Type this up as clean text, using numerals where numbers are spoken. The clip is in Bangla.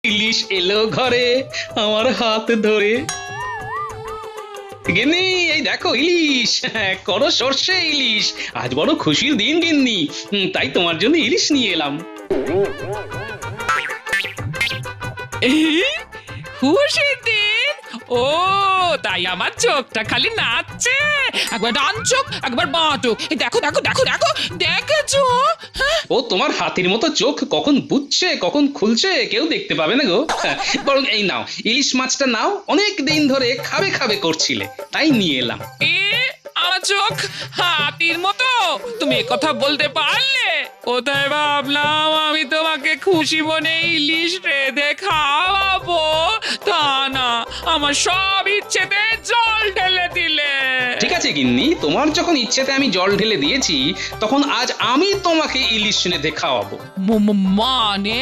ইলিশ এলো ঘরে আমার হাত ধরে। গিন্নি এই দেখো ইলিশ, করো সর্ষে ইলিশ। আজ বড় খুশির দিন গিন্নি, তাই তোমার জন্য ইলিশ নিয়ে এলাম। খুশির দিন? ও তাই আমার চোখটা খালি নাচছে, একবার ডান চোখ একবার বাঁ চোখ। এই দেখো দেখো দেখো দেখো, দেখেছো? হ্যাঁ? ও তোমার হাতির মতো চোখ কখন বুঝছে কখন খুলছে কেউ দেখতে পাবে না গো। বরং এই নাও ইলিশ মাছটা নাও, অনেক দিন ধরে খাবে খাবে করছিলে তাই নিয়ে এলাম। এ আমার চোখ হাতির মতো তুমি কথা বলতে পারলে? কোথায় ভাবলাম আমি তোমাকে খুশি মনে ইলিশ রেঁধে খাওয়াবো, তা না আমার সব ইচ্ছেতে জল ঢেলে দিলে। ঠিক আছে গিন্নি, তোমার যখন ইচ্ছেতে আমি জল ঢেলে দিয়েছি তখন আজ আমি তোমাকে ইলিশ রেঁধে খাওয়াবো। মানে